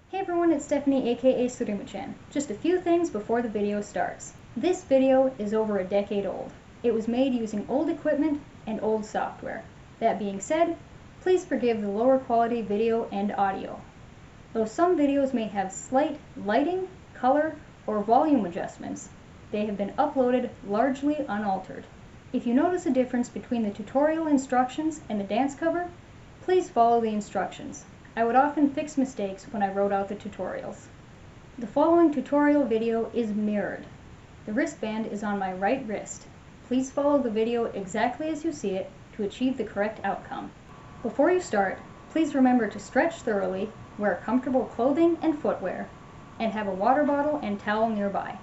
Hey everyone, it's Stephanie aka Surimuchan. Just a few things before the video starts. This video is over a decade old. It was made using old equipment and old software. That being said, please forgive the lower quality video and audio. Though some videos may have slight lighting, color, or volume adjustments, they have been uploaded largely unaltered. If you notice a difference between the tutorial instructions and the dance cover, please follow the instructions. I would often fix mistakes when I wrote out the tutorials. The following tutorial video is mirrored. The wristband is on my right wrist. Please follow the video exactly as you see it to achieve the correct outcome. Before you start, please remember to stretch thoroughly, wear comfortable clothing and footwear, and have a water bottle and towel nearby.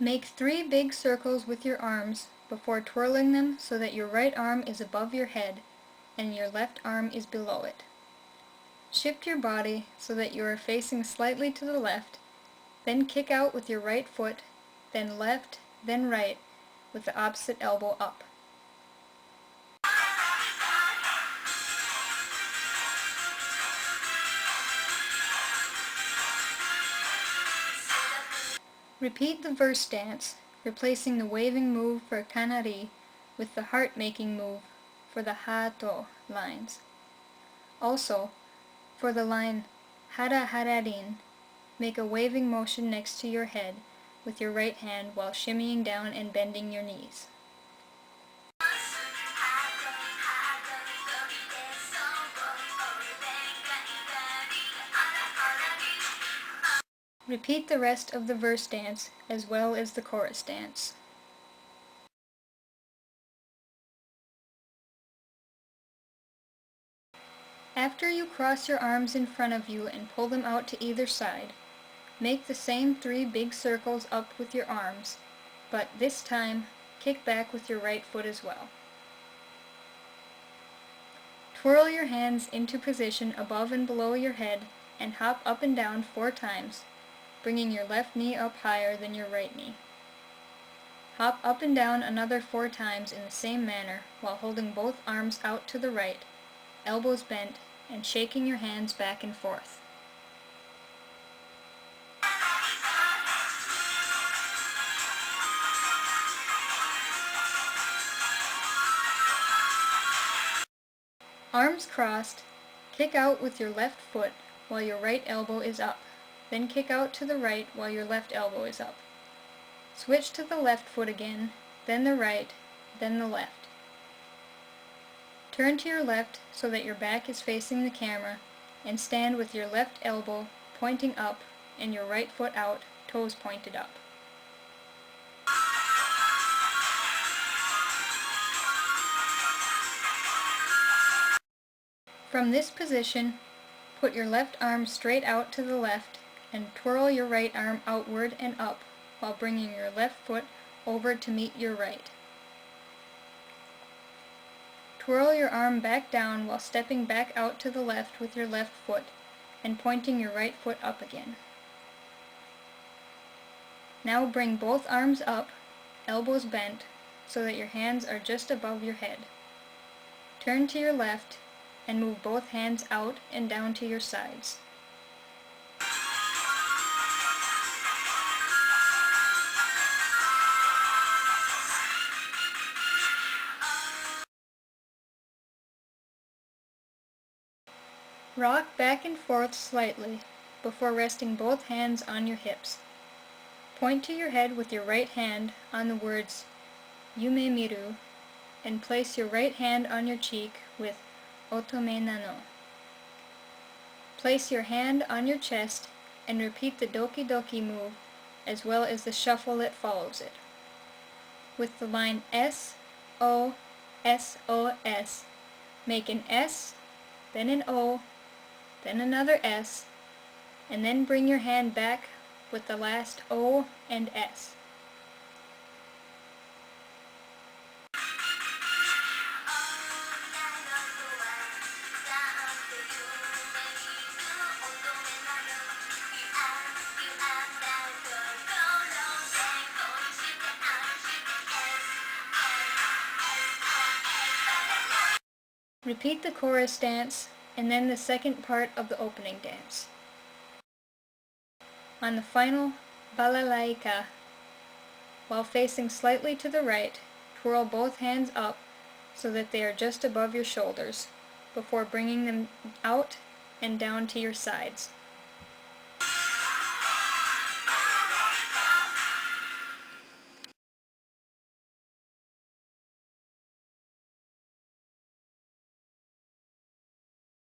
Make 3 big circles with your arms before twirling them so that your right arm is above your head and your left arm is below it. Shift your body so that you are facing slightly to the left, then kick out with your right foot, then left, then right, with the opposite elbow up. Repeat the verse dance, replacing the waving move for kanari with the heart-making move for the ha-to lines. Also, for the line hara hararin, make a waving motion next to your head with your right hand while shimmying down and bending your knees. Repeat the rest of the verse dance as well as the chorus dance. After you cross your arms in front of you and pull them out to either side, make the same 3 big circles up with your arms, but this time kick back with your right foot as well. Twirl your hands into position above and below your head and hop up and down 4 times, bringing your left knee up higher than your right knee. Hop up and down another 4 times in the same manner while holding both arms out to the right, elbows bent, and shaking your hands back and forth. Arms crossed, kick out with your left foot while your right elbow is up, then kick out to the right while your left elbow is up. Switch to the left foot again, then the right, then the left. Turn to your left so that your back is facing the camera and stand with your left elbow pointing up and your right foot out, toes pointed up. From this position, put your left arm straight out to the left and twirl your right arm outward and up while bringing your left foot over to meet your right. Twirl your arm back down while stepping back out to the left with your left foot and pointing your right foot up again. Now bring both arms up, elbows bent, so that your hands are just above your head. Turn to your left and move both hands out and down to your sides. Rock back and forth slightly before resting both hands on your hips. Point to your head with your right hand on the words Yume Miru and place your right hand on your cheek with Otome Nano. Place your hand on your chest and repeat the Doki Doki move as well as the shuffle that follows it. With the line S, O, S, O, S, make an S, then an O, then another S, and then bring your hand back with the last O and S. Repeat the chorus dance and then the second part of the opening dance. On the final Balalaika, while facing slightly to the right, twirl both hands up so that they are just above your shoulders, before bringing them out and down to your sides.